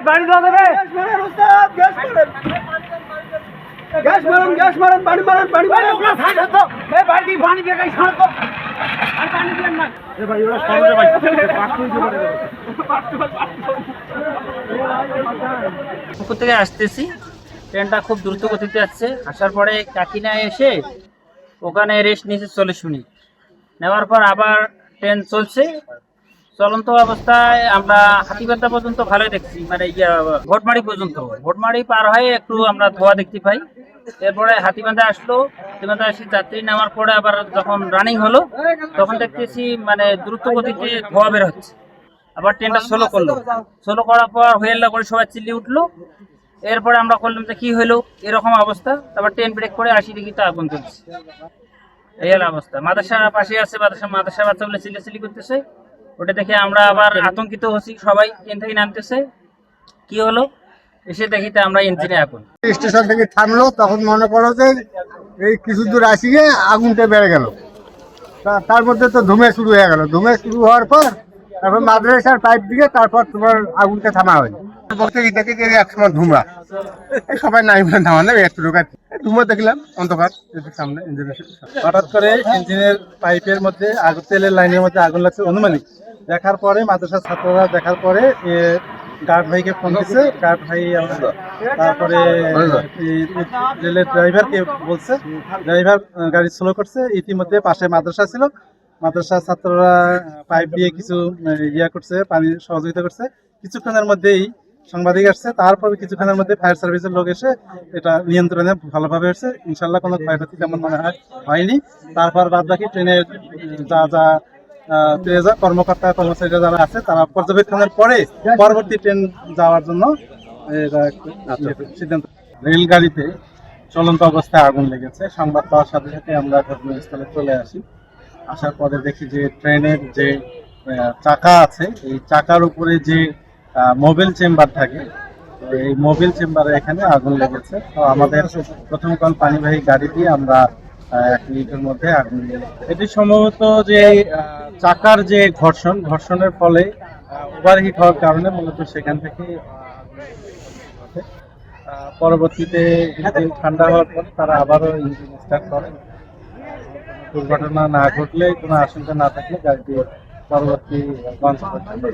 পানি দাও দেবে গ্যাস মারেন পানি মারেন পানি মারেন এই বাড়ি পানি দিয়ে গাই ছাড় তো আর পানি দেন না এ ভাই ওরা সরে ভাই পুকুর থেকে আসতেছি, ট্রেনটা খুব দ্রুত গতিতে আসছে। আসার পরে কাকিনা এসে ওখানে রেস্ট নিয়েছে 40 মিনিট। নেওয়ার পর আবার ট্রেন চলছে। চলন্ত অবস্থায় আমরা হাতিবান্ধা পর্যন্ত ভালোই দেখছি, মানে ভোটমারি পর্যন্ত। ভোটমারি পার হয়ে একটু আমরা ধোয়া দেখতে পাই। এরপরে হাতিবান্ধা আসলো, হাতিবান্ধা এসে যাত্রী নামার পরে আবার যখন রানিং হলো তখন দেখতেছি মানে দ্রুত গতিতে ধোয়া বের হচ্ছে। আবার ট্রেনটা স্লো করলো, স্লো করার পর হুয়েল্লা করে সবাই চিল্লি উঠলো। এরপরে আমরা করলাম যে কি হলো এরকম অবস্থা। তারপর ট্রেন ব্রেক করে আসি, দেখি তো আগুন চলছে। এই হলো অবস্থা। মাদ্রাসার পাশে আছে, মাদ্রাসা বাচ্চাগুলো চিল্লাচিল্লি করতেছে। ওটা দেখে আমরা আবার আতঙ্কিত হচ্ছি, সবাই ট্রেন থেকে নামতেছে। কি হলো এসে দেখিতে আমরা ইঞ্জিনে আগুন। স্টেশন থেকে থামলো, তখন মনে করো যে এই কিছু দূর আসিয়ে আগুনটা বেড়ে গেল। তার মধ্যে তো ধুমে শুরু হয়ে গেল। ধুমে শুরু হওয়ার পর তারপর মাদ্রাসার পাইপ দিয়ে তারপর তোমার আগুনটা থামা হয়। বলতে দেখি যে একসময় ধুমা, সবাই নাই বলে থামা নেবে একটু ঢোকার ধুমা দেখলাম অন্ধকার সামনে। হঠাৎ করে ইঞ্জিনের পাইপের মধ্যে আগুন, তেলের লাইনের মধ্যে আগুন লাগছে অনুমানিক। দেখার পরে মাদ্রাসার ছাত্ররা দেখার পরে গার্ড ভাইকে ফোন দিচ্ছে। গার্ড ভাই তারপরে রেলের ড্রাইভারকে বলছে, ড্রাইভার গাড়ি স্লো করছে। ইতিমধ্যে পাশে মাদ্রাসা ছিল, মাদ্রাসার ছাত্ররা পাইপ দিয়ে কিছু করছে, পানি সহযোগিতা করছে। কিছুক্ষণের মধ্যেই সাংবাদিক আসছে, তারপরে কিছুক্ষণের মধ্যে ফায়ার সার্ভিসের লোক এসে এটা নিয়ন্ত্রণে ভালোভাবে হচ্ছে। ইনশাল্লাহ কোনো ক্ষয়ক্ষতি তেমন মনে হয়নি। তারপর বাদ বাকি ট্রেনের যা কর্মকর্তা কর্মচারীরা যারা আছে তারা পর্যবেক্ষণের পরে পরবর্তী ট্রেন যাওয়ার জন্য সিদ্ধান্ত। রেলগাড়িতে চলন্ত অবস্থায় আগুন লেগেছে। সংবাদ পাওয়ার সাথে সাথে আমরা ঘটনাস্থলে চলে আসি। আসার পরে দেখি যে ট্রেনের যে চাকা আছে, এই চাকার উপরে যে মোবিল চেম্বার থাকে, এই মোবিল চেম্বারে এখানে আগুন লেগেছে। তো আমাদের প্রথম কল পানিবাহী গাড়ি দিয়ে আমরা 1 মিনিটের মধ্যে আগুন লেগেছে। এটি সম্ভবত যে চাকার যে ঘর্ষণের ফলে ওভারহিট হওয়ার কারণে মূলত সেখান থেকে পরবর্তীতে ঠান্ডা হওয়ার পর তারা আবারও ইঞ্জিন স্টার্ট করে। দুর্ঘটনা না ঘটলে, কোনো আশঙ্কা না থাকলে গাড়িটি পরবর্তী গন্তব্যে